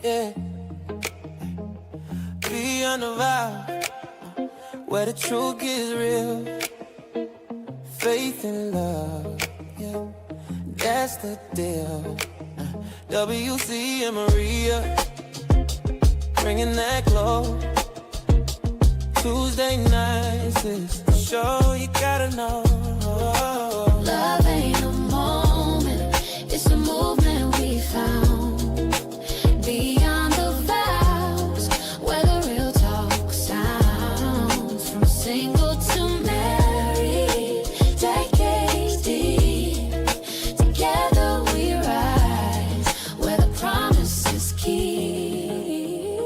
yeah. Beyond the vows, where the truth gets real. Faith and love, yeah, that's the deal. WC and Maria, bringing that glow. Tuesday nights is the show you gotta know. Love ain't a moment, it's a movement we found. Beyond the vows, where the real talk sounds. From single to married, decades deep. Together we rise, where the promise is key.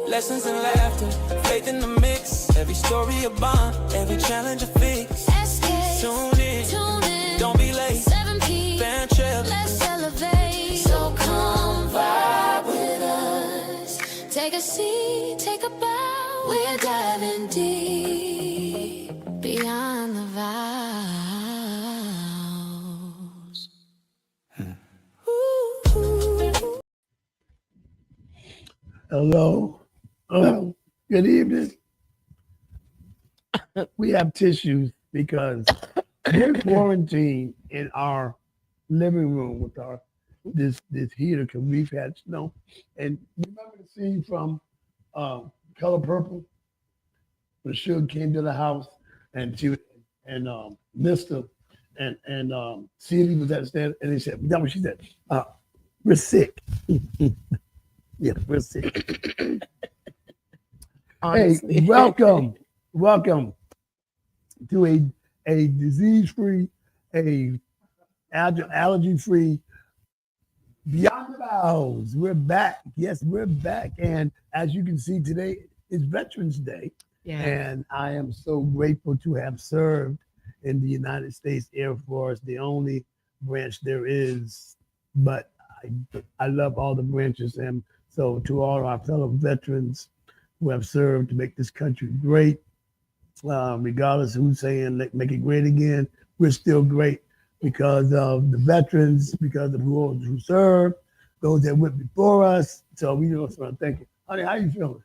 Lessons in laughter, faith in the mix. Every story a bond, every challenge a fix. SKST, Tune in, don't be late. 7 p.m. Band chill, Let's elevate. So come vibe with us. Take a seat, take a bow. We're diving deep beyond the vows. Ooh. Hello. Good evening. We have tissues because we're quarantined in our living room with our this heater because we've had snow. And remember the scene from Color Purple when Suge came to the house and she was, and Mr. and Celie was at the stand and they said, that's what she said. We're sick. Yeah, we're sick. Honestly. Hey, welcome to a disease-free, a allergy-free Beyond the Vows. We're back. Yes, we're back. And as you can see today, is Veterans Day. Yeah. And I am so grateful to have served in the United States Air Force, the only branch there is. But I love all the branches. And so to all our fellow veterans who have served to make this country great, regardless of who's saying make it great again, we're still great because of the veterans, because of who served, those that went before us. So we just want to thank you. Honey, how you feeling?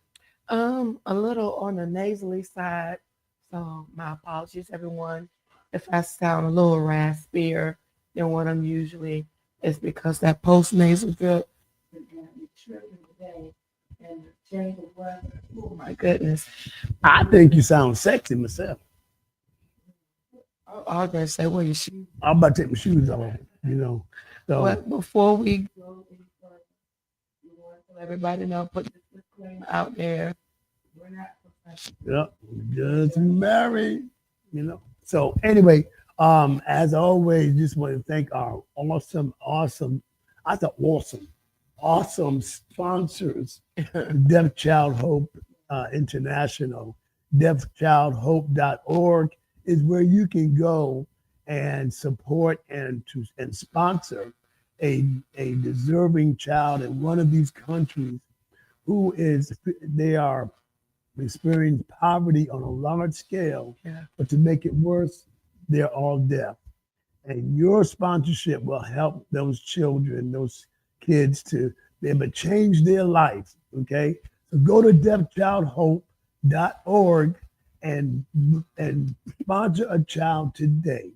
A little on the nasally side. So my apologies, everyone. If I sound a little raspier than what I'm usually, it's because that post-nasal drip is going to be tripping today. And the change of weather. Oh my goodness. I think you sound sexy myself. I was going to say, well, your shoes. I'm about to take my shoes off, So. But before we go any further, we want to let everybody know, put this disclaimer out there. We're not professional. Yep, just married, So anyway, as always, just want to thank our awesome sponsors, Deaf Child Hope International. DeafChildHope.org is where you can go and support and sponsor a deserving child in one of these countries they are experiencing poverty on a large scale, but to make it worse, they're all deaf. And your sponsorship will help those children, those kids to be able to change their life, okay? So go to deafchildhope.org and sponsor a child today,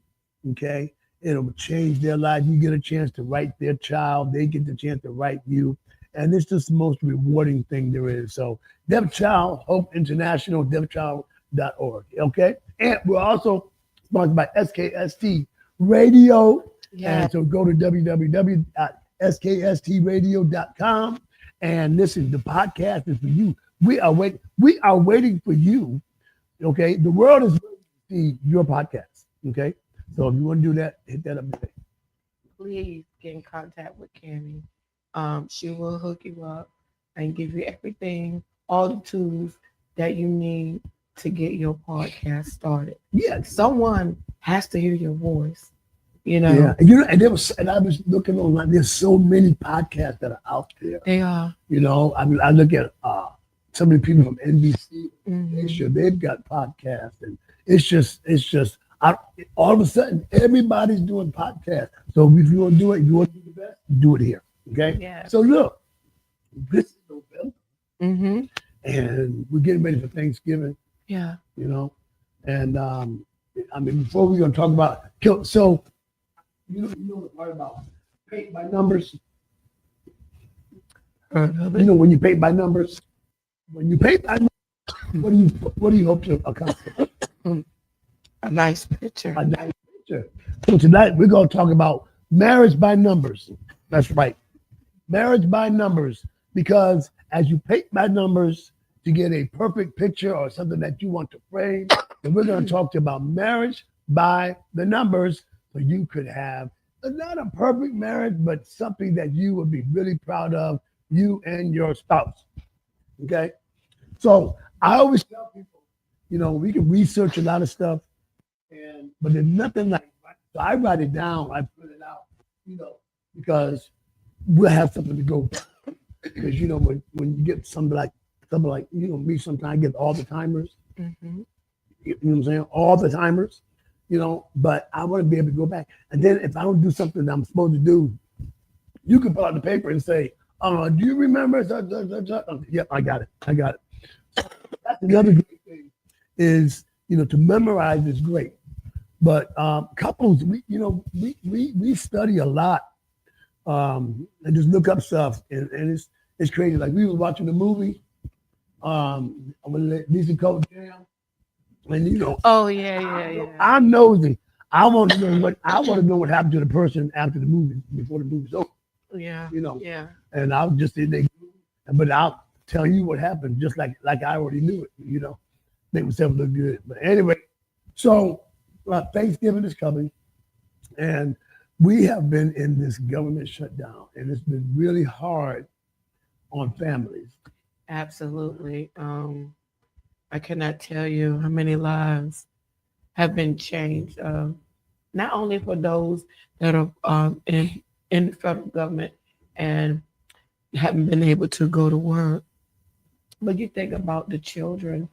okay? It'll change their life. You get a chance to write their child. They get the chance to write you. And it's just the most rewarding thing there is. So Deaf Child Hope International, deafchild.org, okay? And we're also sponsored by SKST Radio. Yeah. And so go to www.skstradio.com and listen. The podcast is for you. We are waiting for you. Okay, the world is waiting to see your podcast. Okay, so if you want to do that, hit that up today. Please get in contact with Cammie. She will hook you up and give you everything, all the tools that you need to get your podcast started. Yeah, someone has to hear your voice. Yeah, and I was looking online. There's so many podcasts that are out there. They are. I look at so many people from NBC. They've got podcasts, and it's just all of a sudden everybody's doing podcasts. So if you want to do it, you want to do the best, do it here. Okay. Yeah. So look, this is November, Mm-hmm. and we're getting ready for Thanksgiving. Yeah. You know, and I mean, before we're gonna talk about so you know the part about paint by numbers. Heard of You it. know, when you paint by numbers, when you paint by numbers, what do you hope to accomplish? A nice picture. A nice picture. So tonight we're gonna talk about marriage by numbers. That's right, marriage by numbers. Because as you paint by numbers to get a perfect picture or something that you want to frame, and we're gonna talk to you about marriage by the numbers, so you could have not a perfect marriage, but something that you would be really proud of, you and your spouse. Okay. So I always tell people, you know, we can research a lot of stuff, but there's nothing like. So I write it down, I put it out, you know, because we'll have something to go. Because you know when you get something like you know me, sometimes I get all the timers. Mm-hmm. You know what I'm saying? All the timers, you know. But I want to be able to go back, and then if I don't do something that I'm supposed to do, you can pull out the paper and say, do you remember? Yep, I got it. That's another great thing is, you know, to memorize is great. But couples, we study a lot and just look up stuff. And it's crazy. Like we was watching the movie when Lisa Coat Jam. And you know, Oh yeah. I'm nosy. I want to know what happened to the person after the movie, before the movie's over. Yeah. You know. Yeah. And I'll just sit there, but I'll tell you what happened, just like I already knew it, you know, make myself look good. But anyway, so Thanksgiving is coming, and we have been in this government shutdown, and it's been really hard on families. Absolutely. I cannot tell you how many lives have been changed. Not only for those that are in the federal government and haven't been able to go to work, but you think about the children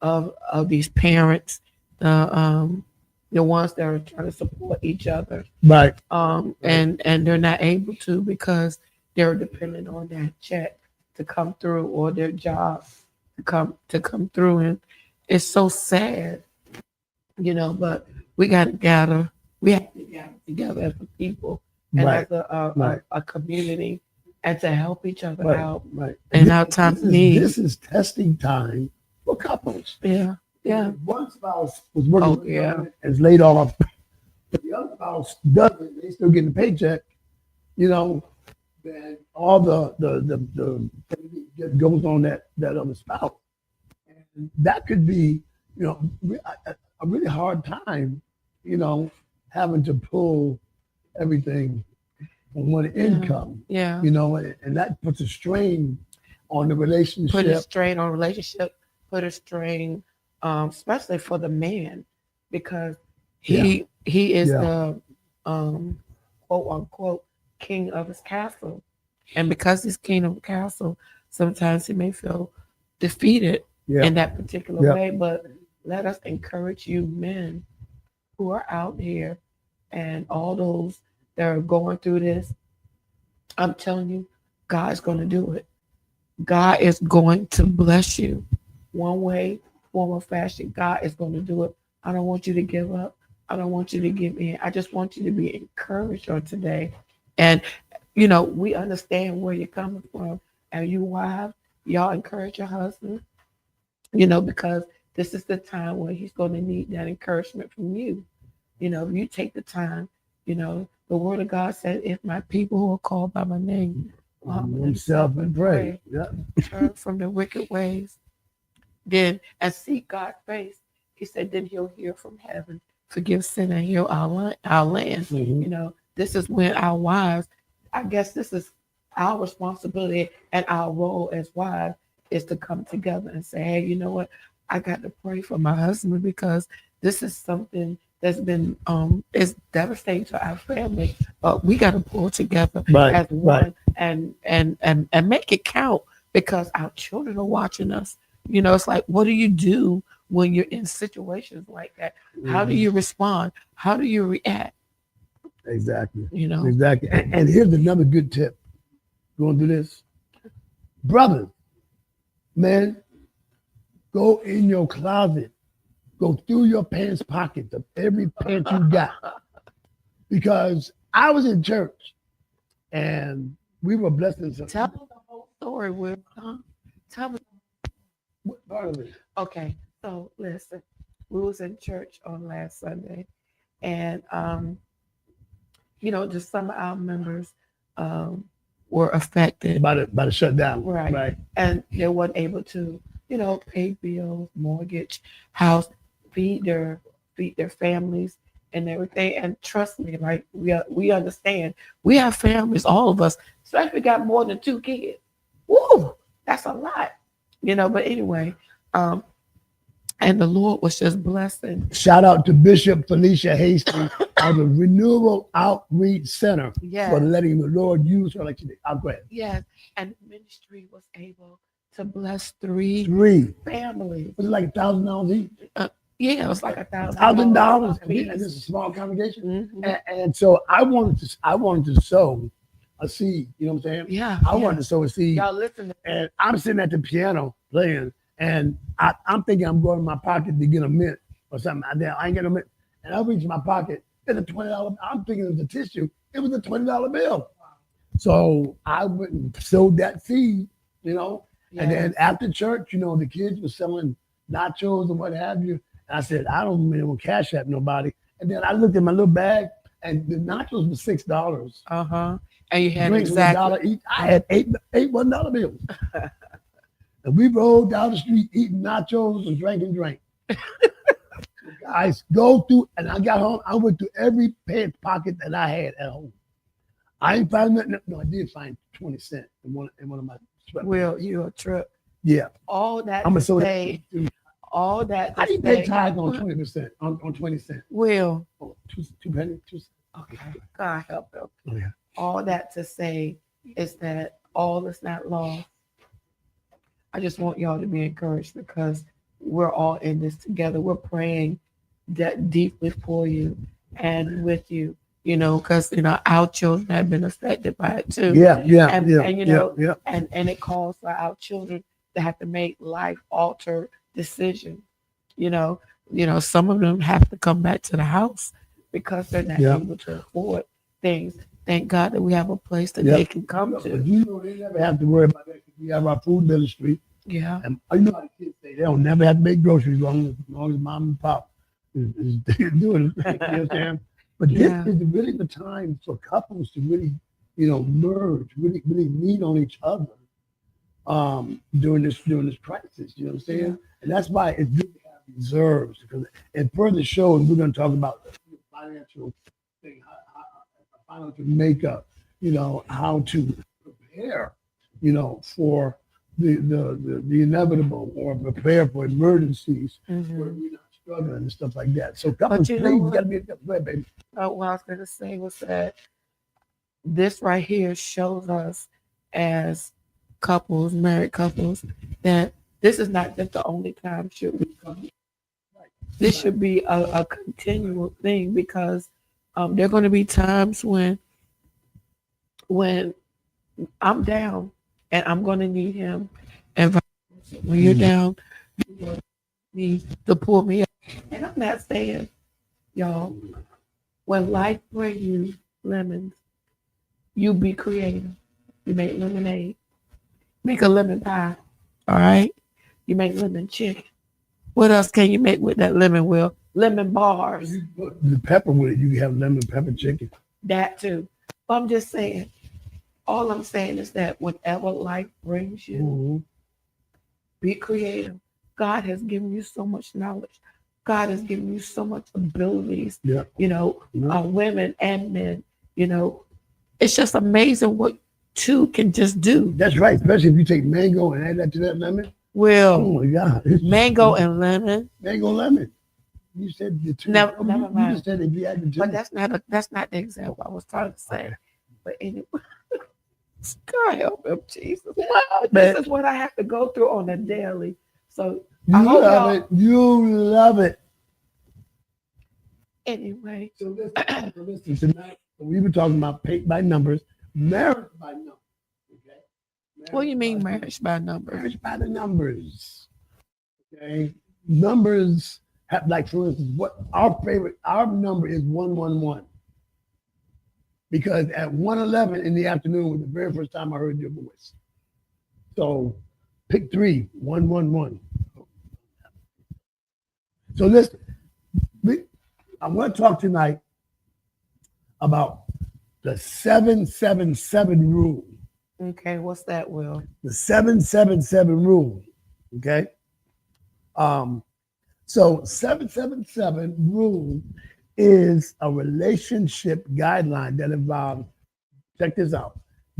of these parents, the ones that are trying to support each other, Right. and they're not able to because they're dependent on that check to come through or their job to come through, and it's so sad, you know. But we got to gather. We have to gather together as a people and Right. as a community, and to help each other Right. out Right. in our time of need. This is testing time for couples. Yeah. Yeah. One spouse was working Oh, with the yeah. government and is laid off, but the other spouse doesn't. They still getting a paycheck, you know. Then all the that goes on that other spouse, and that could be, you know, a really hard time, you know, having to pull everything on one income, Yeah. you know, and that puts a strain on the Put a relationship. strain on relationship. Put a strain, especially for the man, because he is Yeah. the quote unquote king of his castle, and because he's king of the castle, sometimes he may feel defeated Yeah. in that particular Yeah. way. But let us encourage you men who are out here and all those that are going through this. I'm telling you, God's going to do it. God is going to bless you one way, form, or fashion. God is going to do it. I don't want you to give up. I don't want you to give in. I just want you to be encouraged on today. And, you know, we understand where you're coming from. And you wives, y'all encourage your husband, you know, because this is the time where he's going to need that encouragement from you. You know, if you take the time, you know, the word of God said, if my people who are called by my name humble Himself and pray. Yeah. turn from the wicked ways, then and seek God's face, he said, then he'll hear from heaven, forgive sin and heal our land. Mhm. You know, this is when our wives, I guess this is our responsibility and our role as wives is to come together and say, hey, you know what? I got to pray for my husband because this is something that's been is devastating to our family. We got to pull together Right, as one right. and make it count because our children are watching us. You know, it's like, what do you do when you're in situations like that? How do you respond? How do you react? Exactly. You know, Exactly. And here's another good tip. Going through this. Brothers, man, go in your closet, go through your pants pockets of every pants you got. Because I was in church and we were blessed in some. Tell me the whole story, Will. Tell me. What part of it? Okay, so listen, we was in church on last Sunday, and just some of our members were affected, By the shutdown. right? Right. And they weren't able to, pay bills, mortgage, house, feed their families and everything. And trust me, like we understand, we have families, all of us, especially if we got more than 2 kids. Woo, that's a lot, But anyway, and the Lord was just blessing. Shout out to Bishop Felicia Hastings of the Renewal Outreach Center for letting the Lord use her like she did. I'll go ahead. Yes, and the ministry was able to bless 3 families. Was it like $1,000 each? Yeah, it was like $1,000. $1,000. I mean, this is a small congregation, and so I wanted to sow a seed. You know what I'm saying? Yeah. I wanted to sow a seed. Y'all listen. And I'm sitting at the piano playing, and I'm thinking I'm going in my pocket to get a mint or something. I ain't getting a mint, and I reach in my pocket. It's a $20. I'm thinking it was a tissue. It was a $20 bill. So I went and sowed that seed. And then after church, the kids were selling nachos and what have you. And I said, I don't really want Cash App nobody. And then I looked at my little bag, and the nachos were $6. And you had Drinks exactly $1 each. I had eight $1 bills. And we rode down the street eating nachos and drinking drink. Guys, go through, and I got home. I went through every pants pocket that I had at home. I ain't find nothing. No, I did find 20 cents in one of my sweatpants. Will, you a trip. Yeah. All that I'm to a soda. say, all that How to do you pay say, tithes on 20%? On 20 cents? Will, Oh, two pennies? okay, God help him. Oh, yeah. All that to say is that all is not lost. I just want y'all to be encouraged because we're all in this together. We're praying that deeply for you and with you, because our children have been affected by it too. And it calls for our children to have to make life alter decisions. Some of them have to come back to the house because they're not able to afford things. Thank God that we have a place that they can come to. But they never have to worry about that because we have our food ministry. Yeah. And you know how the kids say they don't never have to make groceries as long as mom and pop is doing it. You know what I'm saying? But this is really the time for couples to really, merge, really lean on each other during this crisis. You know what I'm saying? Yeah. And that's why it's good to have reserves because in further shows we're going to talk about the financial thing, financial makeup, how to prepare, for the inevitable or prepare for emergencies where we're not struggling and stuff like that. So couples, please, you got to be go ahead, baby. What I was going to say was that this right here shows us as couples, married couples, that this is not just the only time should we come. This should be a continual thing because there are going to be times when I'm down and I'm going to need him. And when you're down, you need to pull me up. And I'm not saying, y'all, when life brings you lemons, you be creative. You make lemonade. Make a lemon pie. All right? You make lemon chicken. What else can you make with that lemon, Will? Lemon bars. You put the pepper with it. You can have lemon pepper chicken. That too. But I'm just saying, all I'm saying is that whenever life brings you, be creative. God has given you so much knowledge. God has given you so much abilities, women and men, it's just amazing what two can just do. That's right. Especially if you take mango and add that to that lemon. Well, oh my God. Mango and lemon. Mango lemon. You said the two. Never mind. You just said if you add the two. But that's not the example I was trying to say. Okay. But anyway, God help him, Jesus. Wow, this is what I have to go through on a daily. So you love it. You love it. Anyway. So listen tonight. We were talking about paid by numbers, marriage by numbers. Okay. What do you mean marriage by numbers? Marriage by the numbers. Okay. Numbers have, like, for instance, what our number is 111. Because at 1:11 in the afternoon was the very first time I heard your voice. So pick 3, 111. So listen, I want to talk tonight about the 777 rule. Okay, what's that, Will? The 777 rule. Okay. So 777 rule is a relationship guideline that involves, check this out,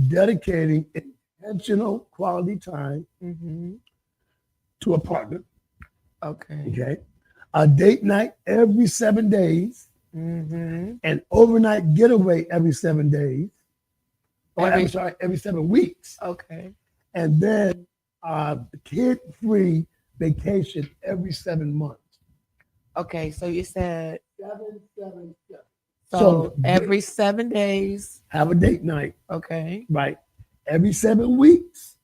dedicating intentional quality time to a partner. Okay. Okay. A date night every 7 days, an overnight getaway every 7 days. Every 7 weeks. Okay. And then kid-free vacation every 7 months. Okay, so you said 777. so every 7 days. Have a date night. Okay. Right. Every 7 weeks,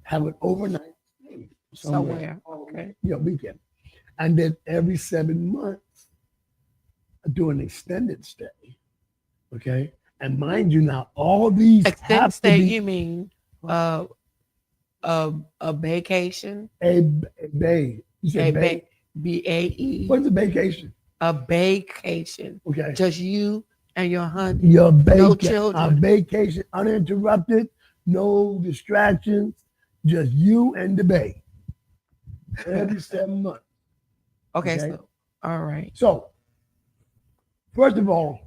have an overnight stay Somewhere. Okay. Yeah, weekend. And then every 7 months, do an extended stay. Okay. And mind you, now all these Extended stay, you mean a vacation? A bay. You said bay. BAE. What's a vacation? A vacation. Okay. Just you and your honey. Your no children. A vacation, uninterrupted, no distractions, just you and the bay. Every 7 months. Okay, so all right. So, first of all,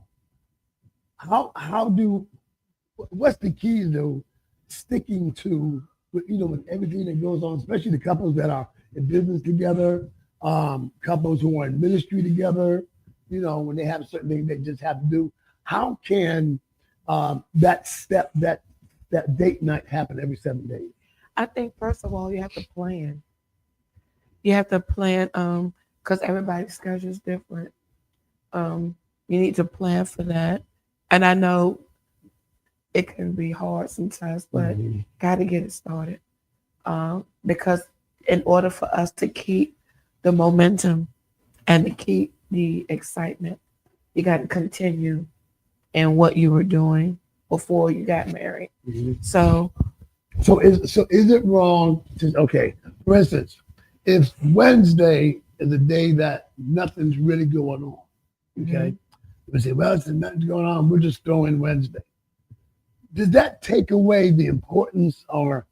what's the key to sticking to, with everything that goes on, especially the couples that are in business together, couples who are in ministry together, when they have certain things they just have to do. How can that date night happen every 7 days? I think first of all, you have to plan. You have to plan because everybody's schedule is different. You need to plan for that. And I know it can be hard sometimes, but got to get it started. Because in order for us to keep the momentum and to keep the excitement, you got to continue in what you were doing before you got married. So is it wrong to, okay, for instance, if Wednesday is a day that nothing's really going on, okay, we say, well, it's nothing's going on, we'll just throw in Wednesday. Does that take away the importance of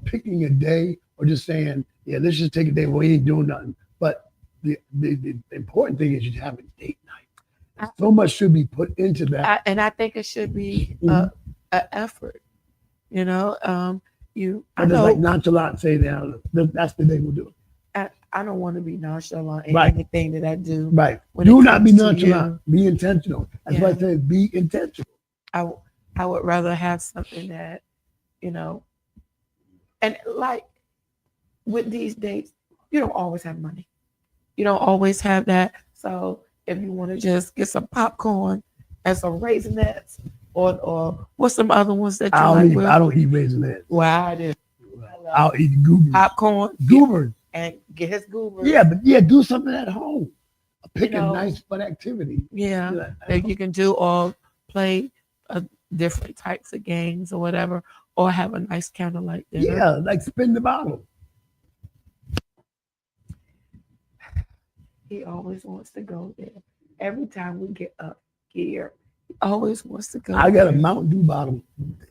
picking a day, or just saying, yeah, let's just take a day where we ain't doing nothing? But the important thing is you have a date night. So much should be put into that. And I think it should be an effort. I know like nonchalant say that's the day we'll do it. I don't want to be nonchalant in anything that I do. Right. Do not be nonchalant. Be intentional. That's why I say be intentional. I would rather have something that, and like with these dates, you don't always have money. You don't always have that. So if you want to just get some popcorn and some Raisinets, or what's some other ones that you like? I don't eat Raisinets. Well, I do. I'll eat goobers. Popcorn. Goobers. And get his goobers. Yeah, but do something at home. Pick a nice fun activity. Yeah, that you can do, or play different types of games or whatever, or have a nice candlelight dinner. Yeah, like spin the bottle. He always wants to go there. Every time we get up here, he always wants to go. I got a Mountain Dew bottle.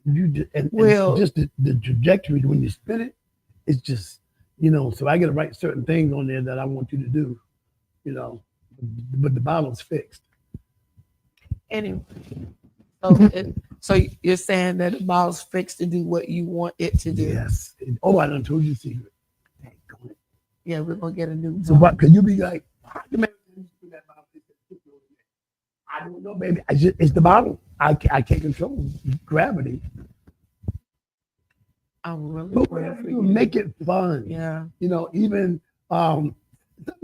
And just the trajectory when you spin it, it's just, so I got to write certain things on there that I want you to do, but the bottle's fixed. Anyway, so you're saying that the bottle's fixed to do what you want it to do? Yes. Oh, I done told you the secret. Yeah, we're going to get a new bottle. So what, could you be like, I don't know, baby. It's the bottle. I can't control gravity. I'm really praying for you. Make it fun. Yeah. Even something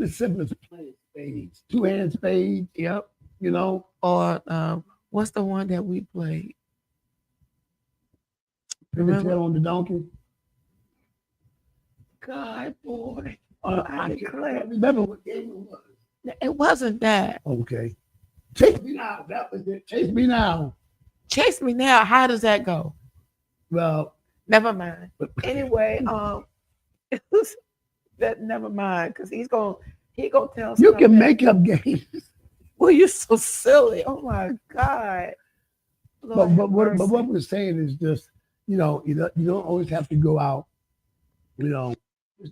as simple as playing spades, 2-hand spades. Yep. Or what's the one that we played? Pin the tail on the donkey. God, boy. I can't remember what game it was. It wasn't that. Okay. Chase Me Now. That was it. Chase Me Now. Chase Me Now. How does that go? Well, Never mind. Anyway, that never mind, because he gonna tell us. you can make up games. Well, you're so silly. Oh my God. But Lord have mercy. what we're saying is just, you don't always have to go out,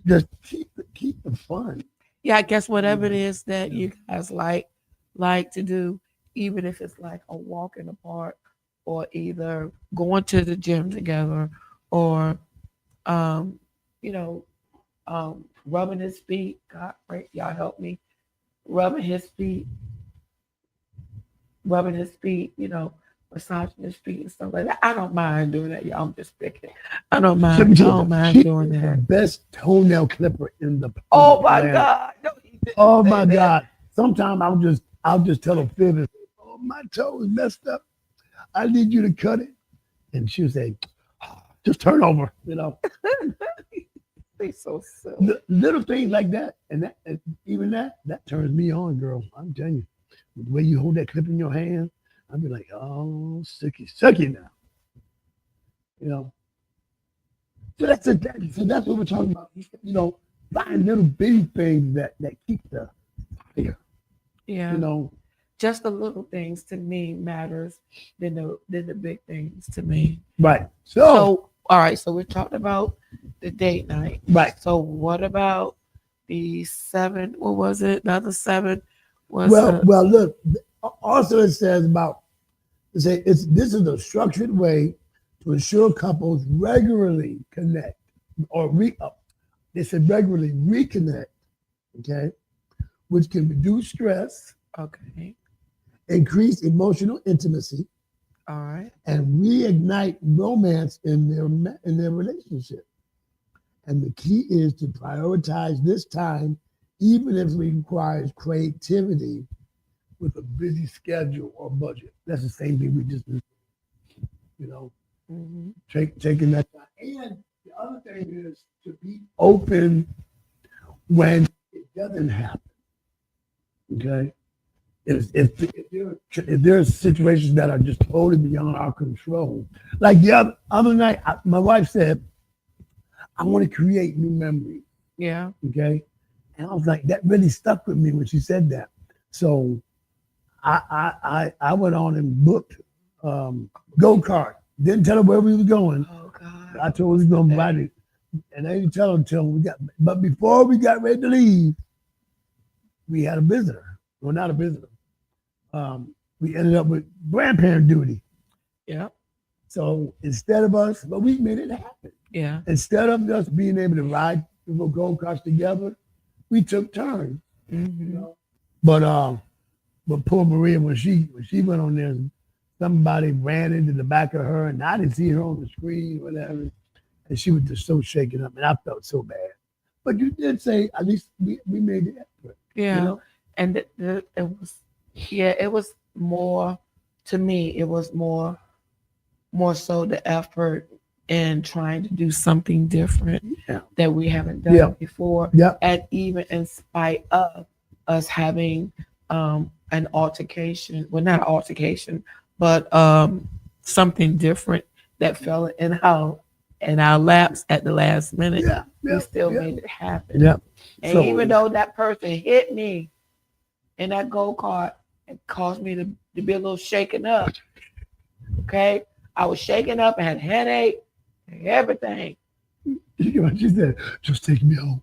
just keep the fun. Yeah, I guess whatever it is that you guys like to do, even if it's like a walk in the park, or either going to the gym together, or rubbing his feet. God, pray, y'all help me. Rubbing his feet, massaging his feet and stuff like that. I don't mind doing that, y'all. I'm just picking. I don't mind doing The that. best toenail clipper in the Oh my planet. God. No, he didn't Oh say my that. God. Sometimes I'll just tell a fib and say, oh, my toe is messed up. I need you to cut it. And she'll say, just turn over, They so silly. Little things like that. And even that turns me on, girl. I'm telling you. The way you hold that clip in your hand, I'll be like, oh, sucky now. So that's what we're talking about. Buying little bitty things that keep the fire. Yeah. Just the little things to me matters than the big things to me. Right. So all right, so we're talking about the date night. Right. So what about the 7? What was it? Another 7 was well, look. Also, it says this is a structured way to ensure couples regularly connect they said regularly reconnect, okay, which can reduce stress, okay. increase emotional intimacy, All right. and reignite romance in their relationship. And the key is to prioritize this time, even if it requires creativity with a busy schedule or budget. That's the same thing we just did, taking that time. And the other thing is to be open when it doesn't happen. Okay? If there are situations that are just totally beyond our control, like the other night, my wife said, I want to create new memories. Yeah. Okay. And I was like, that really stuck with me when she said that. So I went on and booked go-kart. Didn't tell her where we were going. Oh God. I told her we was going to ride it. And I didn't tell her until but before we got ready to leave, we had a visitor. Well, not a visitor. We ended up with grandparent duty. Yeah. So instead of us, but we made it happen. Yeah. Instead of us being able to ride the go-karts together, we took turns. Mm-hmm. But poor Maria, when she went on there, somebody ran into the back of her, and I didn't see her on the screen, whatever. And she was just so shaken up, and I felt so bad. But you did say at least we made the effort. Yeah. And it was more, to me, it was more so the effort in trying to do something different that we haven't done before. Yeah. And even in spite of us having an altercation, well, not an altercation, but something different that fell in our laps at the last minute. We still made it happen. Yeah. And even though that person hit me in that go-kart, it caused me to be a little shaken up. Okay? I was shaken up, I had a headache, and everything. She said, just take me home.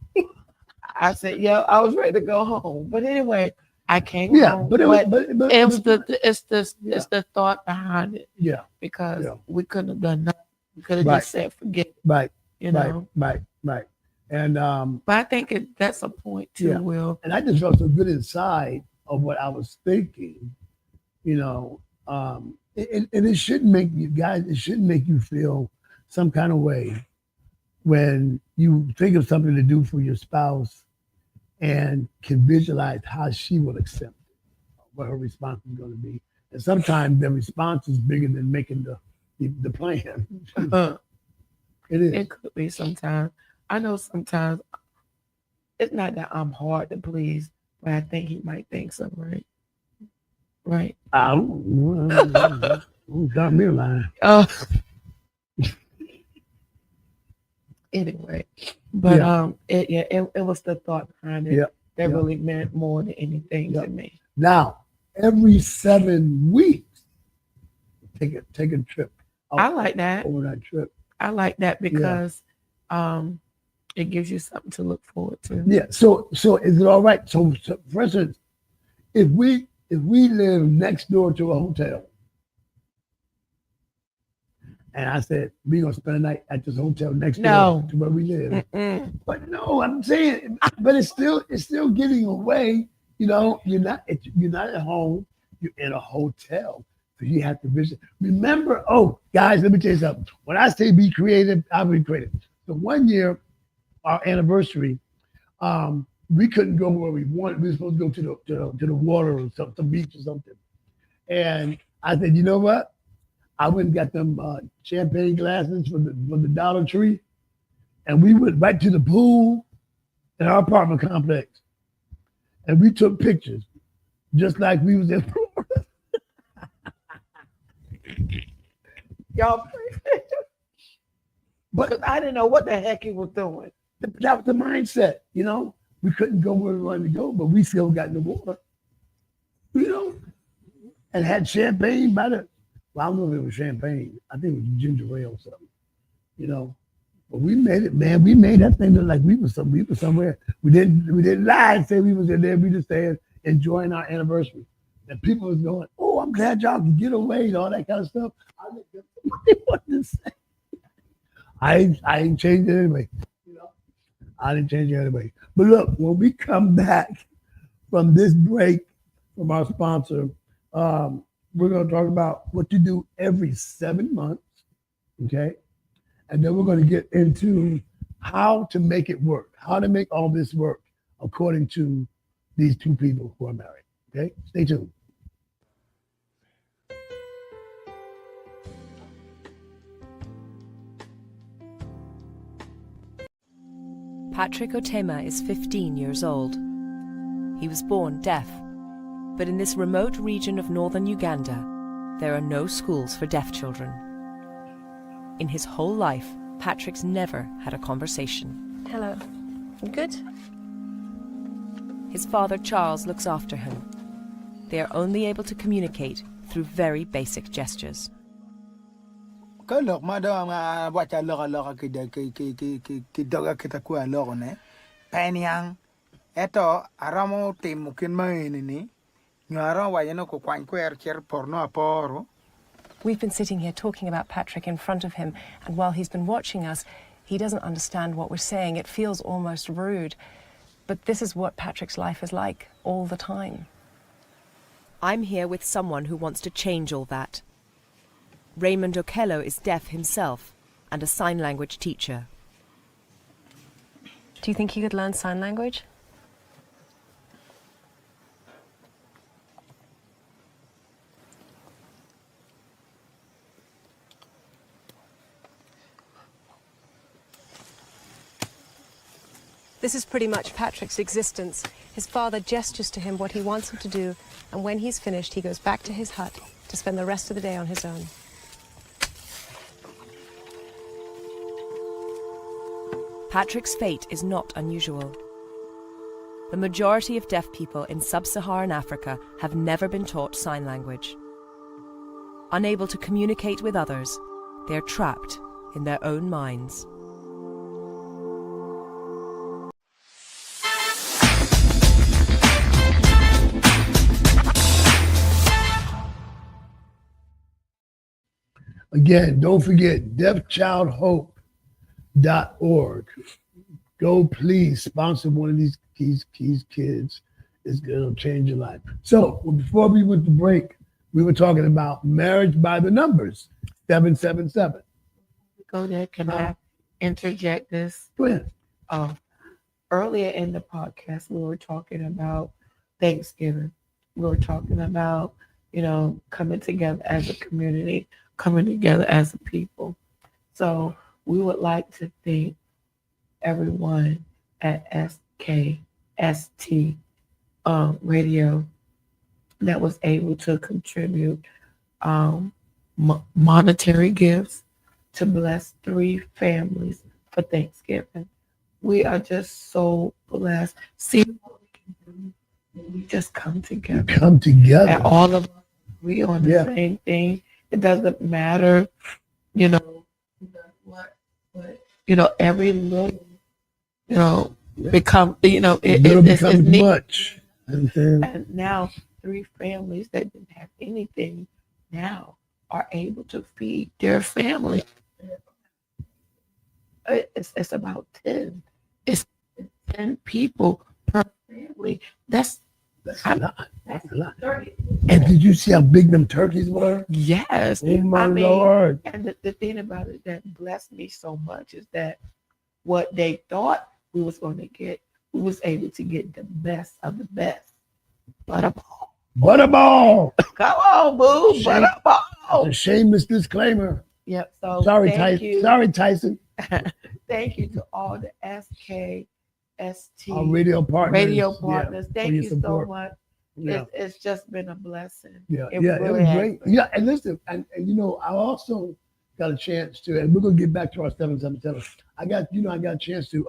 I said, yeah, I was ready to go home. But anyway, I came home. But it's the thought behind it. Yeah. Because we couldn't have done nothing. We could have just said forget it. Right. Right. And but I think that's a point too, Will. And I just felt so good inside of what I was thinking, and it shouldn't make you guys, it shouldn't make you feel some kind of way when you think of something to do for your spouse and can visualize how she will accept it, what her response is going to be. And sometimes the response is bigger than making the plan. It is. It could be sometimes. I know sometimes it's not that I'm hard to please, but I think he might think so, right? Right. I don't stop me lying. Oh, anyway, but Yeah. it was the thought behind it Yeah. that Yeah. really meant more than anything Yeah. to me. Now, every 7 weeks, take a trip. I like that. Overnight trip. I like that because it gives you something to look forward to. Yeah. So is it all right? So for instance, if we live next door to a hotel, and I said we're gonna spend a night at this hotel next door to where we live, but no, I'm saying, but it's still getting away. You know, you're not at home. You're in a hotel, so you have to visit. Remember, guys, let me tell you something. When I say be creative, I'll be creative. So one year, our anniversary, we couldn't go where we wanted. We were supposed to go to the water or some beach or something. And I said, you know what? I went and got them champagne glasses from the Dollar Tree, and we went right to the pool in our apartment complex, and we took pictures, just like we was in Florida. Y'all, because I didn't know what the heck he was doing. That was the mindset, you know. We couldn't go where we wanted to go, but we still got in the water, you know, and had champagne by the. Well, I don't know if it was champagne. I think it was ginger ale or something, you know. But we made it, man. We made that thing look like we were somewhere. We didn't lie and say we was in there. We just said enjoying our anniversary. And people was going, "Oh, I'm glad y'all can get away," and all that kind of stuff. I think that's what they wanted to say. I ain't changed it anyway. You know, I didn't change it anyway. But look, when we come back from this break from our sponsor, we're going to talk about what to do every 7 months, okay? And then we're going to get into how to make it work, how to make all this work according to these two people who are married, okay? Stay tuned. Patrick Otema is 15 years old. He was born deaf, but in this remote region of northern Uganda, there are no schools for deaf children. In his whole life, Patrick's never had a conversation. Hello. Good? His father, Charles, looks after him. They are only able to communicate through very basic gestures. Look, madam, watch a look kita kuah look ne. Penyang, eto aramo timukin maini. Nyara wajano ko kwan kuer cher porno aporo. We've been sitting here talking about Patrick in front of him, and while he's been watching us, he doesn't understand what we're saying. It feels almost rude. But this is what Patrick's life is like all the time. I'm here with someone who wants to change all that. Raymond Okello is deaf himself and a sign language teacher. Do you think he could learn sign language? This is pretty much Patrick's existence. His father gestures to him what he wants him to do, and when he's finished, he goes back to his hut to spend the rest of the day on his own. Patrick's fate is not unusual. The majority of deaf people in sub-Saharan Africa have never been taught sign language. Unable to communicate with others, they are trapped in their own minds. Again, don't forget deafchildhope.org. Go please sponsor one of these kids. It's going to change your life. So before we went to break, we were talking about marriage by the numbers, 777. Go there. Can I interject this? Go ahead. Earlier in the podcast, we were talking about Thanksgiving. We were talking about, coming together as a community, coming together as a people. So we would like to thank everyone at SKST Radio that was able to contribute monetary gifts to bless 3 families for Thanksgiving. We are just so blessed. See what we can do. We just come together. Come together. And all of us, we on the same thing. It doesn't matter, what, but every little, become, Little becomes much. And now 3 families that didn't have anything now are able to feed their family. It's about 10. It's 10 people per family. That's a lot. That's a lot. And did you see how big them turkeys were? Yes. Oh my Lord. And the thing about it that blessed me so much is that what they thought we was going to get, we was able to get the best of the best. Butterball. Butterball. Come on, boo. Butterball. A shameless disclaimer. Yep. So sorry, Tyson. Sorry, Tyson. Thank you to all the SKST our radio partners. Thank you so much. Yeah. It's just been a blessing. Yeah, it was great. Yeah, and listen, and I also got a chance to, and we're gonna get back to our 777. I got a chance to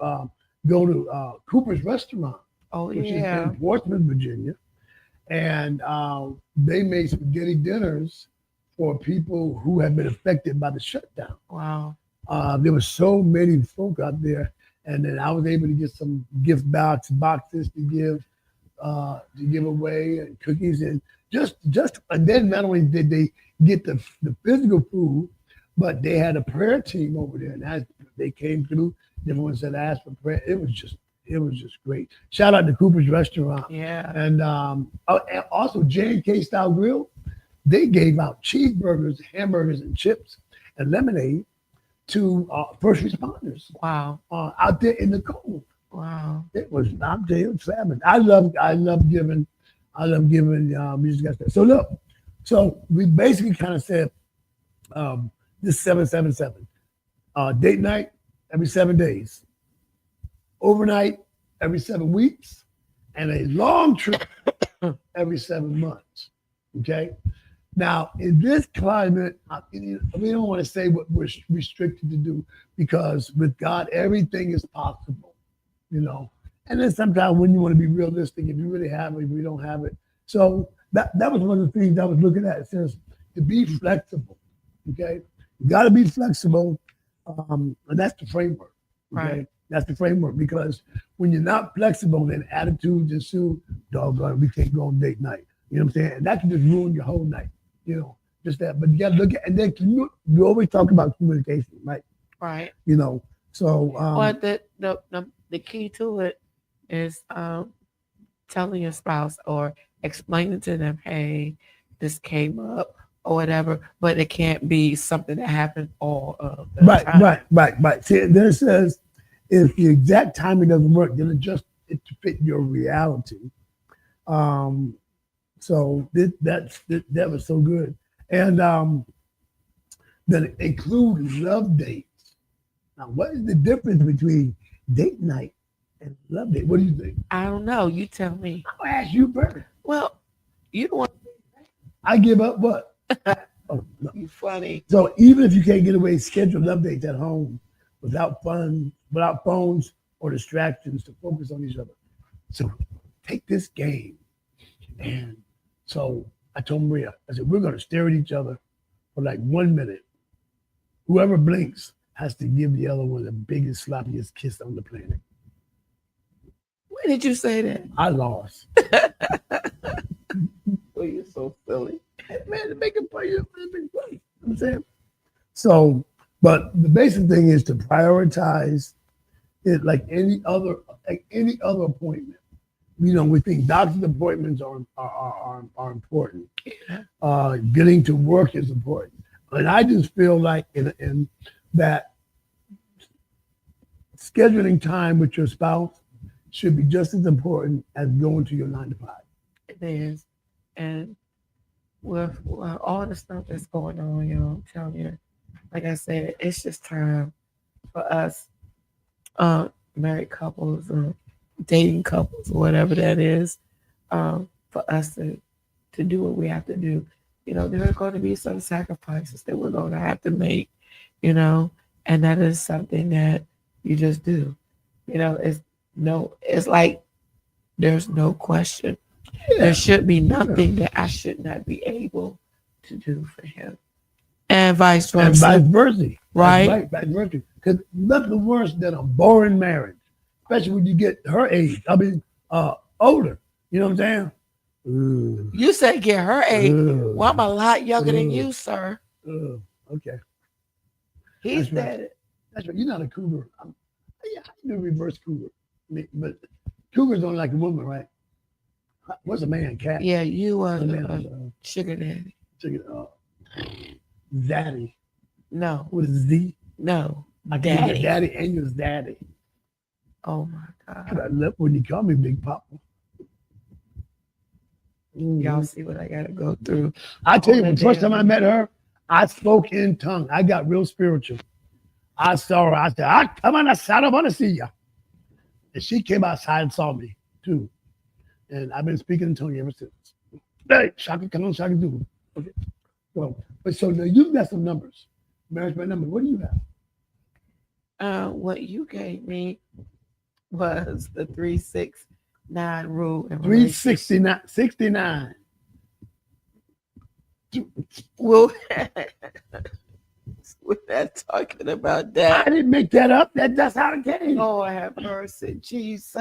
go to Cooper's Restaurant, which is in Portsmouth, Virginia, and they made spaghetti dinners for people who have been affected by the shutdown. Wow. There were so many folk out there, and then I was able to get some gift boxes to give away, and cookies, and and then not only did they get the physical food, but they had a prayer team over there, and they came through. Different ones that asked for prayer. It was just great. Shout out to Cooper's Restaurant. Yeah. And also J&K Style Grill, they gave out cheeseburgers, hamburgers, and chips and lemonade to first responders. Wow. Out there in the cold. Wow. It was, I'm telling you, savage. I love giving music guys. So look, we basically kind of said this 777. Date night every 7 days. Overnight every 7 weeks. And a long trip every 7 months. Okay? Now, in this climate, we don't want to say what we're restricted to do, because with God, everything is possible. And then sometimes when you want to be realistic, if you really have it, if we don't have it. So that was one of the things I was looking at. It says to be flexible. Okay, you got to be flexible, and that's the framework. Okay, right. That's the framework, because when you're not flexible, then attitudes ensue. Doggone, we can't go on date night. You know what I'm saying? And that can just ruin your whole night. Just that. But you got to look at, and then you always talk about communication, right? Right. So. But the key to it is telling your spouse or explaining to them, hey, this came up or whatever, but it can't be something that happens all of the time. Right. See, then it says, if the exact timing doesn't work, then adjust it to fit your reality. So that was so good. And then include love dates. Now, what is the difference between date night and love date? What do you think? I don't know. You tell me. I'll ask you first. Well, you don't want. I give up what? Oh, no. You funny. So even if you can't get away, schedule love dates at home without phones or distractions to focus on each other. So take this game. And so I told Maria, I said, we're going to stare at each other for like 1 minute. Whoever blinks has to give the other one the biggest, sloppiest kiss on the planet. When did you say that? I lost. Well, you're so silly. Man, to make it play, it's been great. You know what I'm saying? So, but the basic thing is to prioritize it like any other appointment. We think doctor's appointments are important. Yeah. Getting to work is important. And I just feel like in that scheduling time with your spouse should be just as important as going to your 9 to 5. It is. And with all the stuff that's going on, I'm telling you, like I said, it's just time for us, married couples or dating couples or whatever that is, for us to do what we have to do. You know, there are going to be some sacrifices that we're going to have to make, you know, and that is something that you just do. You know, it's like there's no question. There should be nothing that I should not be able to do for him. And vice versa. And vice versa. Right? Vice versa. Because nothing worse than a boring marriage, especially when you get her age. I mean, older. You know what I'm saying? Ugh. You say get her age. Ugh. Well, I'm a lot younger than Ugh. you, sir. Okay. He That's said right. it. That's right. You're not a cougar. Yeah, I do reverse cougar. But cougars don't like a woman, right? What's a man? Cat? Yeah, you are A man a is, sugar daddy. Daddy. No, What is Z? no, I can daddy. be daddy and you're daddy. Oh my God. I love when you call me Big Papa. Y'all see what I gotta go through. I tell you, All the the first time damn- I met her, I spoke in tongue. I got real spiritual. I saw her. I said, come on outside. I want to see you. And she came outside and saw me too. And I've been speaking in tongue ever since. Hey, Shaka, come on, Shaka, do. Okay. Well, but so now you've got some numbers. Marriage by number. What do you have? What you gave me was the 369 rule. in 369. 69. Well, we're not talking about I that. didn't make that up. That's how it came. Lord have mercy, Jesus.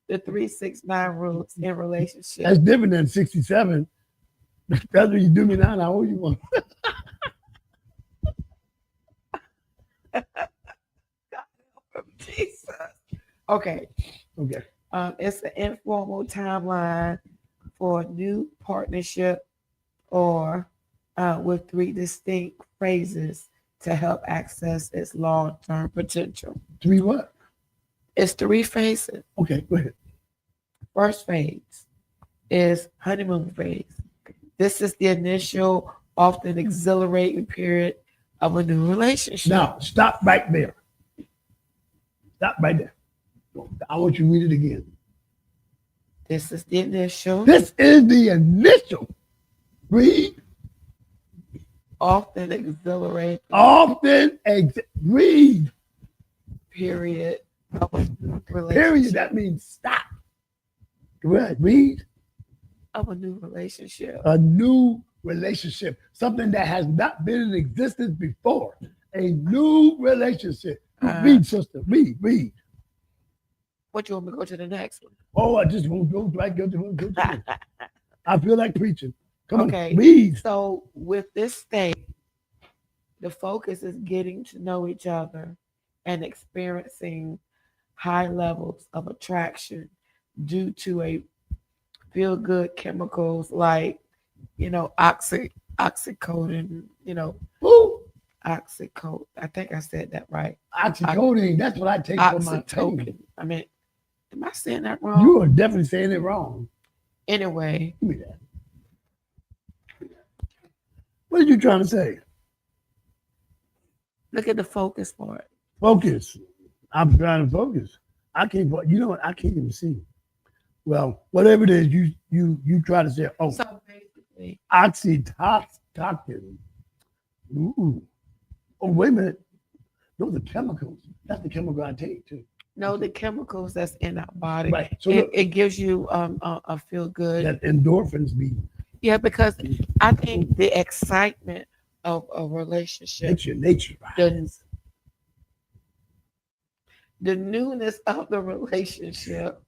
The 369 rules in relationship. That's different than 67. That's what you do me now, and I owe you one. Jesus. Okay. Okay. It's an informal timeline for a new partnership or with 3 distinct phases to help access its long-term potential. 3 what? It's 3 phases. Okay, go ahead. First phase is honeymoon phase. This is the initial, often exhilarating period of a new relationship. Now, stop right there. Stop right there. I want you to read it again. This is the initial, This is the initial. Read. often exhilarating Often read. period of a new relationship. Period. That means stop. Go ahead. Read. Of a new relationship. A new relationship. Something that has not been in existence before. A new relationship. Read, sister. Read. What you want me to go to the next one? Oh, I just won't go right. Go to it. I feel like preaching. Come Okay. on. Read. So with this stage, the focus is getting to know each other and experiencing high levels of attraction due to a feel good chemicals like, oxycodone, Who? oxycodone. I think I said that right. Oxycodone. That's what I take for my Oxytocin. pain. I mean, am I saying that wrong? You are definitely saying it wrong. Anyway, Give me that. What are you trying to say? look at the focus part. Focus. I'm trying to focus. I can't. You know what? I can't even see. Well, whatever it is, you try to say. Oh, So basically, oxytocin. Ooh. Oh, wait a minute. Those are chemicals. That's the chemical I take too. no, the chemicals that's in our body, Right. So it gives you a feel good. that endorphins be. Yeah, because I think the excitement of a relationship, It's your nature. the newness of the relationship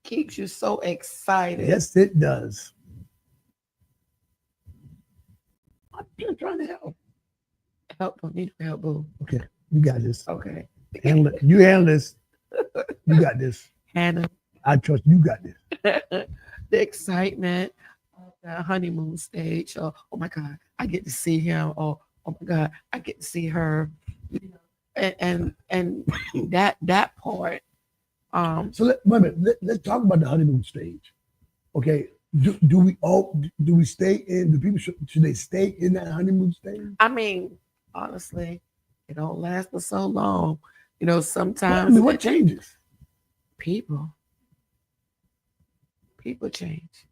keeps you so excited. Yes, it does. I'm just trying to help. Help, need help, boo. Okay, you got this. Okay. Handle it. You handle this. You got this. Hannah, I trust you got this. the excitement of the honeymoon stage. Oh my God, I get to see him. Oh my God, I get to see her. And that part. So wait a minute. Let's talk about the honeymoon stage. Okay. Do we stay in? Do people should they stay in that honeymoon stage? I mean, honestly, It don't last for so long. You know, Well, I sometimes mean, what changes? people change.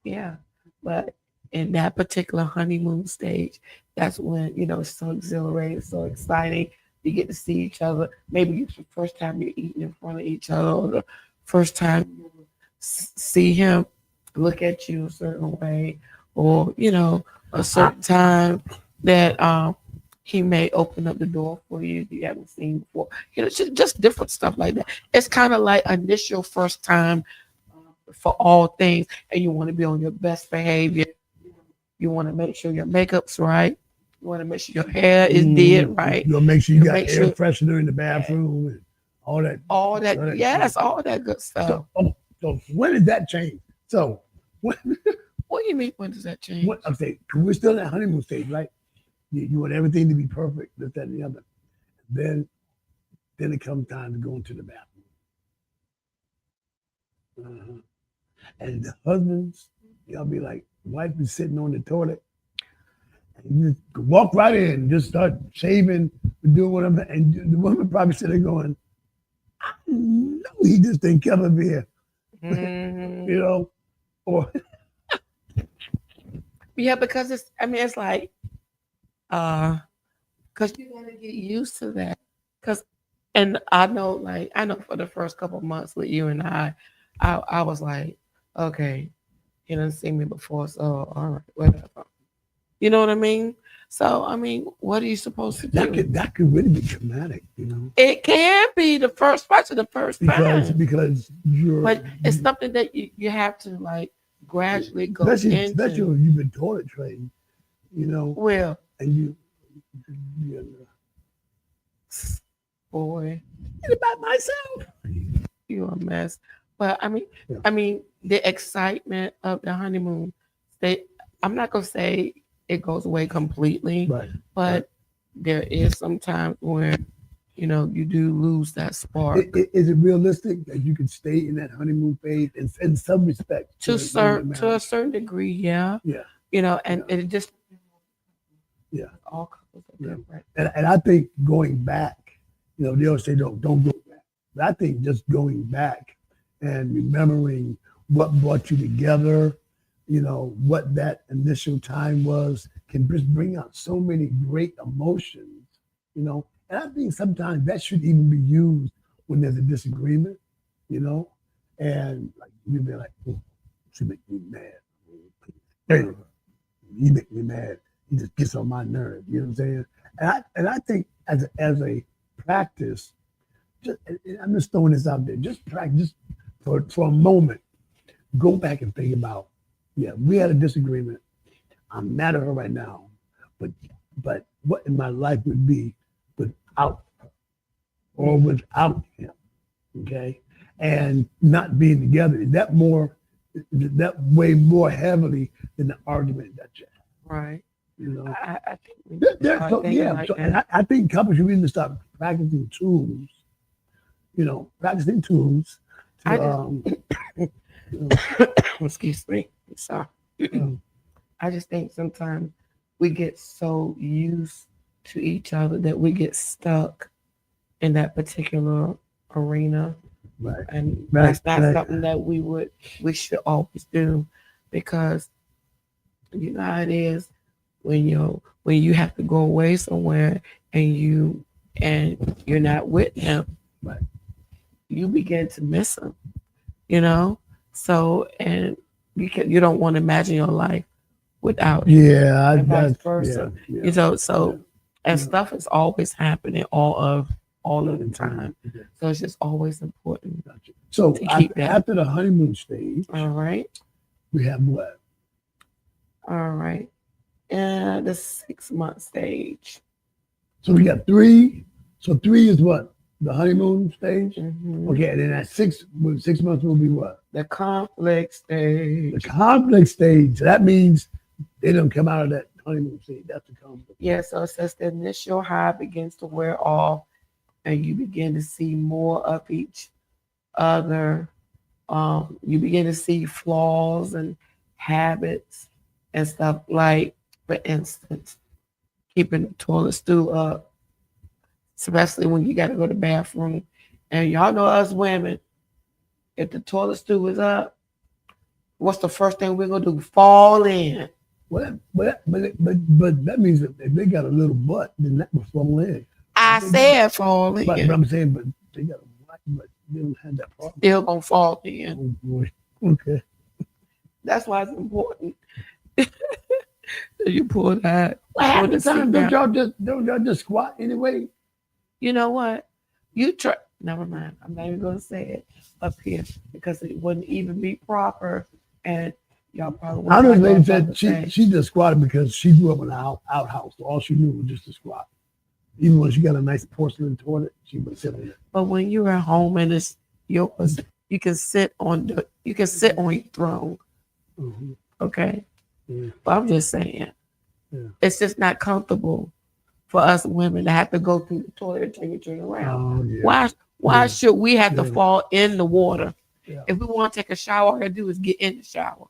Yeah. But in that particular honeymoon stage, that's when, you know, it's so exhilarating, so exciting. You get to see each other. Maybe it's the first time you're eating in front of each other, or the first time you see him look at you a certain way, or, you know, a certain time that he may open up the door for you you haven't seen before. You know, just different stuff like that. It's kind of like initial first time for all things, and you want to be on your best behavior. You want to make sure your makeup's right. You want to make sure your hair is did right. You'll make sure you got make air sure- freshener in the bathroom and all that. All that, yes, all that good stuff. So when did that change? So when, What do you mean? When does that change? what I'm saying, 'cause we're still in that honeymoon stage, right? You want everything to be perfect, this, that, and the other. Then it comes time to go into the bathroom. And the husbands, y'all be like, wife is sitting on the toilet, and you just walk right in, and just start shaving, doing whatever, and the woman probably sitting there going, I know he just didn't come up here, you know, or Yeah, because it's like, because you gotta get used to that. And I know for the first couple of months with you and I was like, okay, he didn't see me before, so all right, whatever. You know what I mean? So I mean, what are you supposed to do? that could really be traumatic, you know. It can be the first time. Because you're, But it's something that you have to like gradually go especially into. if you've been toilet trained, you know, Well, and you boy, did it by myself. you're a mess. But Yeah. I mean, the excitement of the honeymoon. I'm not gonna say it goes away completely, Right. but there is sometimes where you know you do lose that spark. Is it realistic that you can stay in that honeymoon phase in some respect? To a certain degree, yeah. Yeah. You know, and it just all couples are Yeah. different. And I think going back, you know, they always say don't go back. But I think just going back and remembering what brought you together, you know, what that initial time was, can just bring out so many great emotions, you know. And I think sometimes that should even be used when there's a disagreement, you know, and like you'd be like, oh, she make me mad. Hey, he make me mad. He just gets on my nerve. You know what I'm saying? And I think as a practice, I'm just throwing this out there. Just practice for a moment. Go back and think about, yeah, we had a disagreement. I'm mad at her right now, but what in my life would be without her or without him, okay? And not being together, that way more heavily than the argument that you have. Right. You know, I think we need to start thinking like that. and I think couples should really start practicing tools. You know, practicing tools. Excuse me. Sorry. Um, I just think sometimes we get so used to each other that we get stuck in that particular arena. right. And Right, that's not right. something that we should always do, because you know how it is when you have to go away somewhere and you're not with him, Right. you begin to miss him, you know. So and you don't want to imagine your life without him, Yeah, and vice versa. Yeah, You know, so and Yeah. stuff is always happening all of the time. Okay, So it's just always important. gotcha. So To keep that. after the honeymoon stage, All right. we have what? All right. And the 6 month stage. So we got 3. So 3 is what? The honeymoon stage? Mhm. Okay, and then at 6 months will be what? The conflict The stage. conflict stage. So that means they don't come out of that honeymoon stage. That's the conflict. Yeah, so it says the initial high begins to wear off and you begin to see more of each other. You begin to see flaws and habits and stuff. Like, for instance, keeping the toilet stool up, especially when you got to go to the bathroom. And y'all know us women, if the toilet stool is up, what's the first thing we're gonna do? Fall in. Well, but that means that if they got a little butt, then that will fall in. I They said fall in. But I'm saying, but they got a butt, but they don't have that problem. Still gonna fall in. Oh boy. Okay. That's why it's important. You pull that. Well, half pull the the time, seat don't y'all just squat anyway? You know what? You try. Never mind. I'm not even gonna say it up here because it wouldn't even be proper, and y'all probably. I know this lady wouldn't said she just squatted because she grew up in an outhouse. So all she knew was just to squat. Even when she got a nice porcelain toilet, she would sit on it. But when you're at home and it's yours, you can sit on your throne. Mm-hmm. Okay. Yeah. But I'm just saying, it's just not comfortable for us women to have to go through the toilet and take it around. Oh, yeah. Why should we have to fall in the water? Yeah. If we want to take a shower, all we gotta do is get in the shower.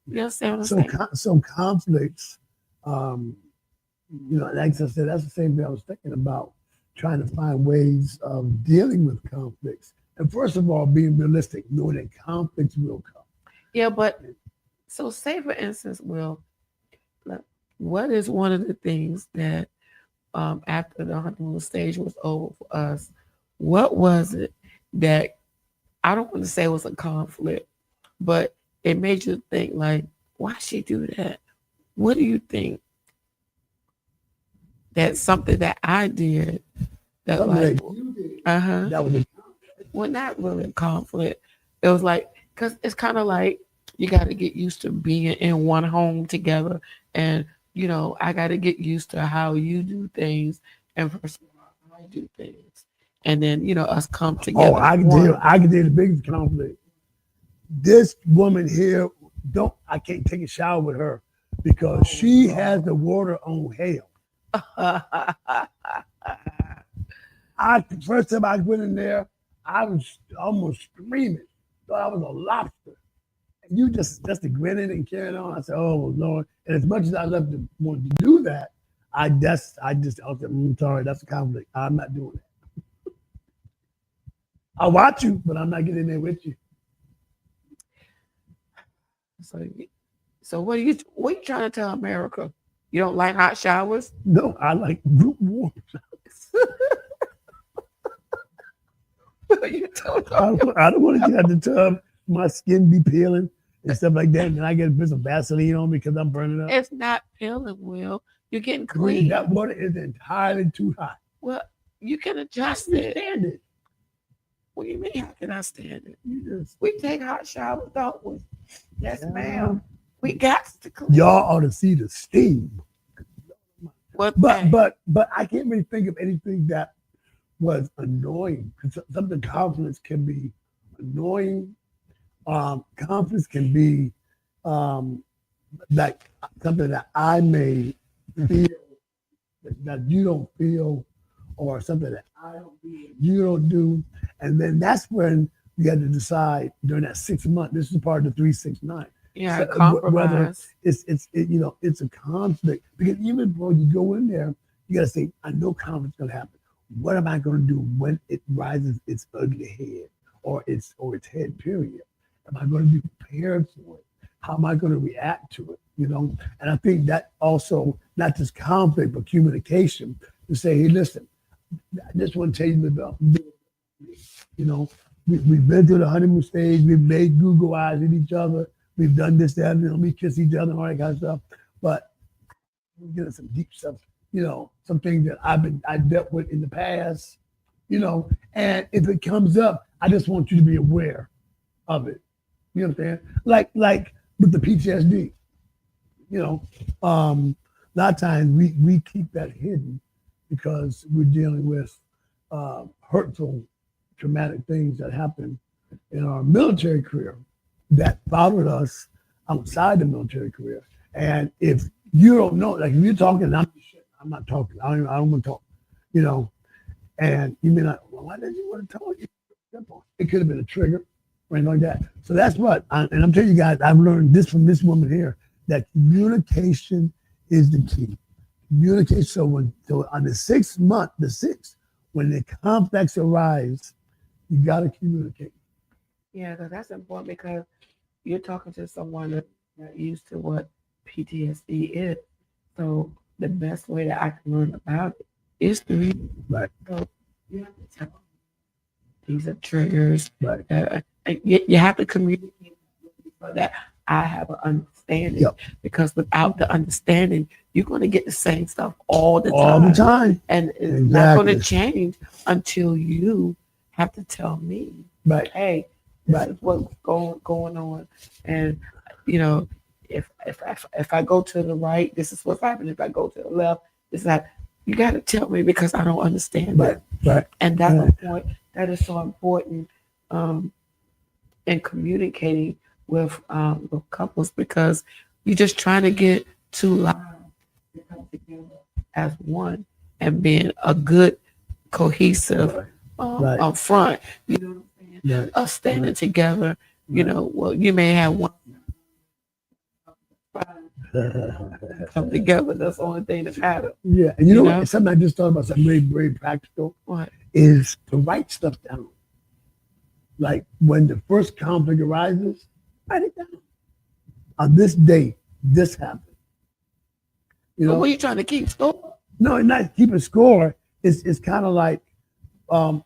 You understand what I'm saying? So conflicts, like I said, that's the same thing I was thinking about, trying to find ways of dealing with conflicts. And first of all, being realistic, knowing that conflicts will come. Yeah, but so say for instance, Will, what is one of the things that after the honeymoon stage was over for us, what was it that, I don't want to say it was a conflict, but it made you think like, why she do that? What do you think? That's something that I did that Something like, that was well, not really a conflict. It was like, because it's kind of like you got to get used to being in one home together. And, I got to get used to how you do things and first of all, I do things. And then, us come together. Oh, I can tell the biggest conflict. This woman here, I can't take a shower with her because she has the water on hell. First time I went in there, I was almost screaming. Thought I was a lobster. And you just grinning and carrying on. I said, oh Lord. And as much as I love to want to do that, I said, I'm sorry, that's a conflict. I'm not doing that. I'll watch you, but I'm not getting in there with you. So what are you trying to tell America? You don't like hot showers? No, I like lukewarm showers. I don't want to get out the tub, my skin be peeling and stuff like that, and then I get a bit of Vaseline on me because I'm burning up. It's not peeling, Will. You're getting clean. That water is entirely too hot. Well, you can adjust I it. stand it. What do you mean? How can I stand it? We take hot showers, don't we? Yes, ma'am. We got to clean. Y'all ought to see the steam. But I can't really think of anything that was annoying. Because something conflicts can be annoying. Conflicts can be like something that I may feel that you don't feel, or something that I don't do, you don't do. And then that's when you have to decide during that 6 months. This is part of the 3-6-9. Yeah, so, compromise. Whether it's a conflict, because even before you go in there, you got to say, I know conflict's going to happen. What am I going to do when it rises its ugly head or its head period? Am I going to be prepared for it? How am I going to react to it? And I think that also, not just conflict, but communication, to say, hey, listen, I just want to tell you about, we've been through the honeymoon stage. We've made Google eyes at each other. We've done this, that, we kiss each other and all that kind of stuff. But we're getting some deep stuff, some things that I dealt with in the past, and if it comes up, I just want you to be aware of it. You understand? Like with the PTSD, a lot of times we keep that hidden because we're dealing with hurtful, traumatic things that happen in our military career that followed us outside the military career. And if you don't know, like if you're talking, I'm not talking. I don't want to talk, and you may not, well, why did you want to talk? It could have been a trigger or anything like that. So that's what, and I'm telling you guys, I've learned this from this woman here, that communication is the key. communicate. So on the 6th month, when the conflicts arise, you got to communicate. Yeah, because that's important because you're talking to someone that's not used to what PTSD is. So the best way that I can learn about it is through you. Right. So you have to tell them these are triggers. Right. You have to communicate so that I have an understanding. Yep. Because without the understanding, you're going to get the same stuff all the time. And it's not going to change until you have to tell me, right, hey, this is what's going on. And, you know, if I go to the right, this is what's happening. If I go to the left, this is that. You got to tell me because I don't understand it. Right. And that's the point that is so important in communicating with couples, because you're just trying to get two lives to come together as one and being a good, cohesive front. You know what I'm saying? Right. Us standing together. You know, well, you may have one come together. That's the only thing that matters. Yeah, and you know what? Something I just thought about, something very, very practical. What? Is to write stuff down. Like when the first conflict arises, write it down. On this date, this happened. You know, what are you trying to keep score? No, not keeping score. It's kind of like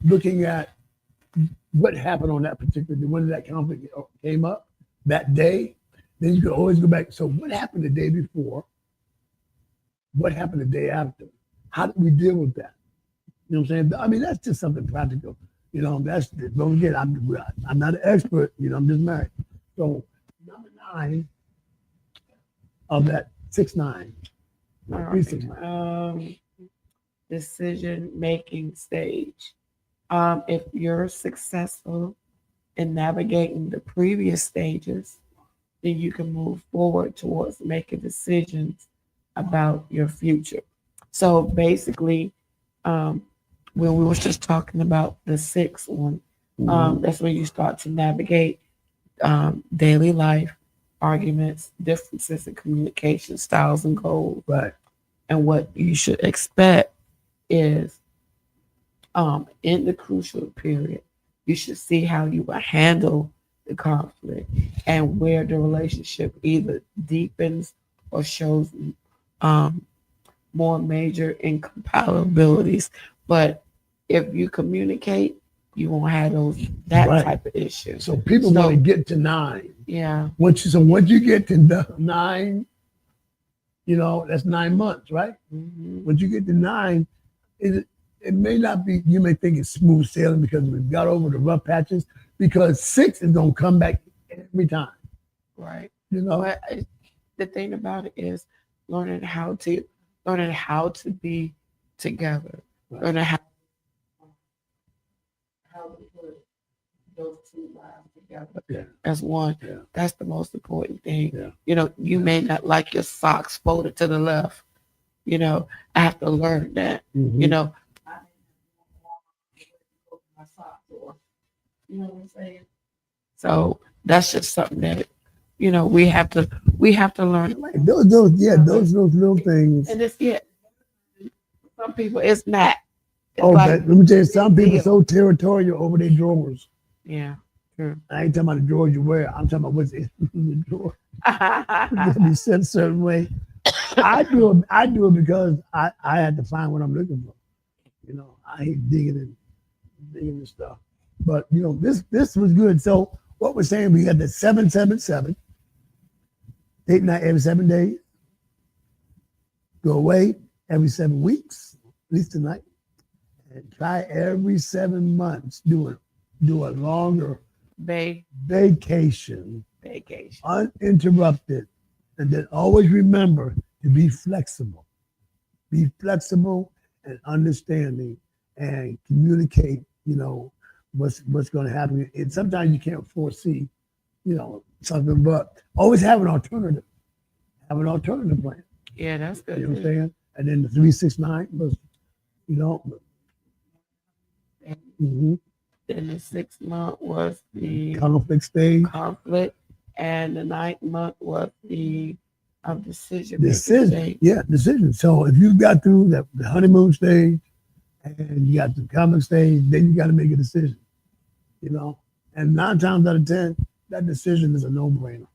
looking at what happened on that particular day, when that conflict came up that day. Then you can always go back. So what happened the day before? What happened the day after? How did we deal with that? You know what I'm saying? I mean, that's just something practical. You know, don't forget, I'm not an expert. You know, I'm just married. So number 9 of that 6-9. Decision-making stage. If you're successful in navigating the previous stages, then you can move forward towards making decisions about your future. So basically, when we were just talking about the 6th one, that's when you start to navigate daily life, arguments, differences in communication styles and goals. Right. And what you should expect is in the crucial period, you should see how you will handle the conflict and where the relationship either deepens or shows more major incompatibilities. But if you communicate, you won't have that type of issue. So people want to get to 9. Yeah. Once you get to 9, you know, that's 9 months, right? Mm-hmm. Once you get to 9, it may not be, you may think it's smooth sailing because we've got over the rough patches, because 6 is going to come back every time. Right. You know, but the thing about it is learning how to be together, learning how to put those two lives together as one. Yeah. That's the most important thing. Yeah. You know, you may not like your socks folded to the left. You know, I have to learn that. Mm-hmm. You know, I my socks, or you know what I'm saying. So that's just something that, you know, we have to learn. Those little things. And it's some people it's not. It's let me tell you, some people are so territorial over their drawers. Yeah, true. I ain't talking about the drawers you wear. I'm talking about what's in the drawer. It be said a certain way. I do it because I had to find what I'm looking for. You know, I hate digging and stuff. But you know, this was good. So what we're saying, we got the 777 date night every 7 days. Go away every 7 weeks, at least tonight, and try every 7 months. Do a longer vacation, uninterrupted, and then always remember to be flexible. Be flexible and understanding, and communicate. You know what's going to happen. And sometimes you can't foresee, you know, something, but always have an alternative. Have an alternative plan. Yeah, that's good. You know what I'm saying? And then the 369 was, you know. Mm-hmm. Then the 6th month was the conflict stage. And the 9th month was the of decision. Decision. Yeah, decision. So if you got through the honeymoon stage and you got the comic stage, then you got to make a decision. You know, and 9 times out of 10, that decision is a no-brainer.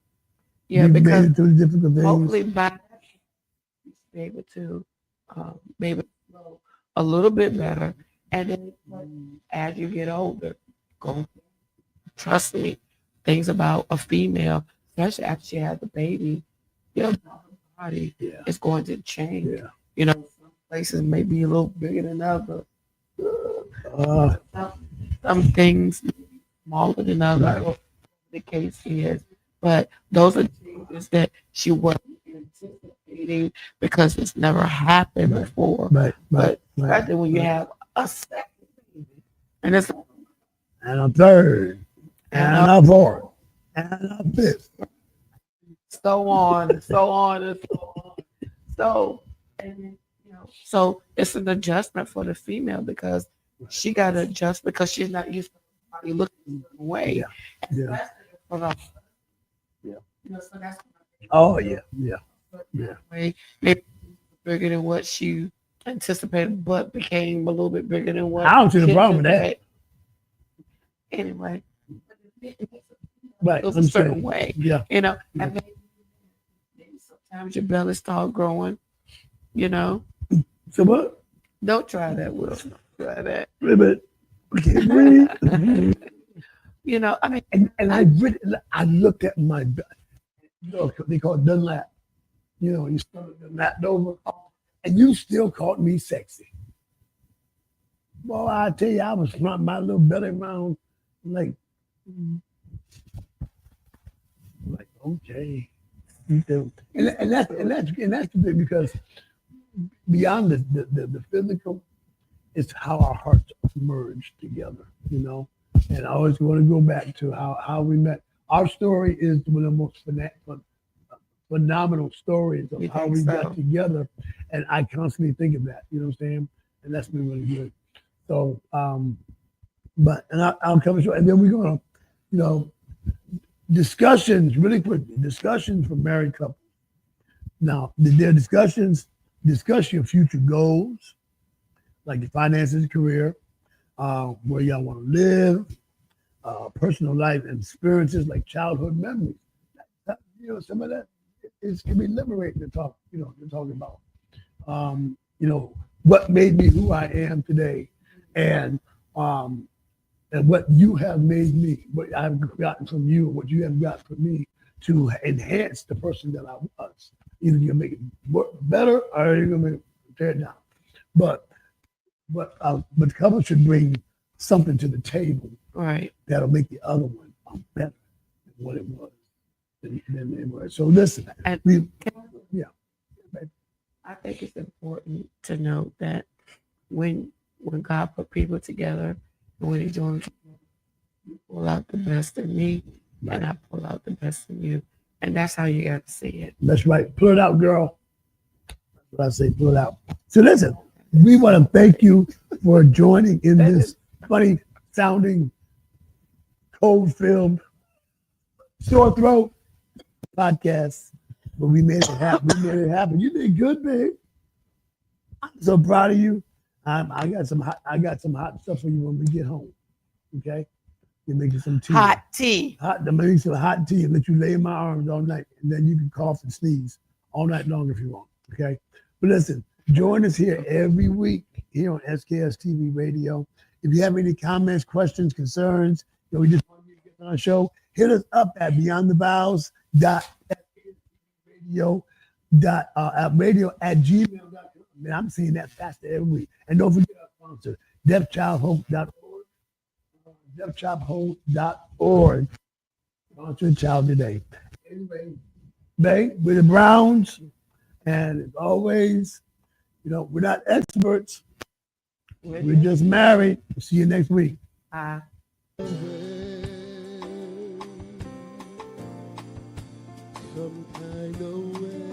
Yeah, You've because made it through the difficult things. hopefully by be able to maybe flow a little bit better, and then as you get older, go trust me, things about a female, especially after she has a baby, your body is going to change. Yeah. You know, some places may be a little bigger than others. Some things smaller than others, or the case is. But those are changes that she wasn't anticipating because it's never happened before. But especially when you have a second baby, and it's and a third, and a fourth, and a fifth. so on and so on and so on. So, and so it's an adjustment for the female because she got to adjust because she's not used to somebody looking a certain way. Yeah. For the, So that's yeah. Maybe bigger than what she anticipated, but became a little bit bigger than what I don't see the problem with that. Anyway, Right, it was a certain way. Yeah. And maybe sometimes your belly start growing. So what? Don't try that, Will. Try that. Wait a minute. Okay, breathe. I mean, and I looked at my belly. They call it Dunlap. You stomach Dunlap over, and you still called me sexy. Well, I tell you, I was fronting my little belly around like okay. And that's the thing, because beyond the physical, it's how our hearts merge together, And I always want to go back to how we met. Our story is one of the most phenomenal stories of how we got together, and I constantly think of that. You know what I'm saying? And that's been really good. So, I'll come short, and then we're gonna, discussions really quickly. Discussions for married couples. Now, their discussions discuss your future goals, like your finances, career, where y'all want to live, personal life experiences like childhood memories. Some of that can be liberating to talk. To talk about. What made me who I am today, and what you have made me, what I've gotten from you, what you have got from me to enhance the person that I was. Either you're gonna make it work better or you're gonna make it tear it down. But couples should bring something to the table, right? That'll make the other one better than what it was than they were. So listen, I think it's important to note that when God put people together, and when He's doing, you pull out the best in me, and I pull out the best in you, and that's how you got to see it. That's right. Pull it out, girl. That's what I say. Pull it out. So listen, we want to thank you for joining in this funny sounding, cold filled, sore throat podcast. But we made it happen. You did good, babe. I'm so proud of you. I got some hot stuff for you when we get home. Okay? You're making some tea. Hot tea. I'm making some hot tea and let you lay in my arms all night. And then you can cough and sneeze all night long if you want. Okay? But listen, join us here every week here on SKST TV Radio. If you have any comments, questions, concerns, we just want you to get on our show, hit us up at Beyond the Vows radio@gmail.com. Man, I'm seeing that faster every week. And don't forget our sponsor, deafchildhope.org. Deafchildhope.org. Sponsor a child today. Anyway, babe, we're the Browns. And as always, we're not experts. We're just married. See you next week. Some kind of way.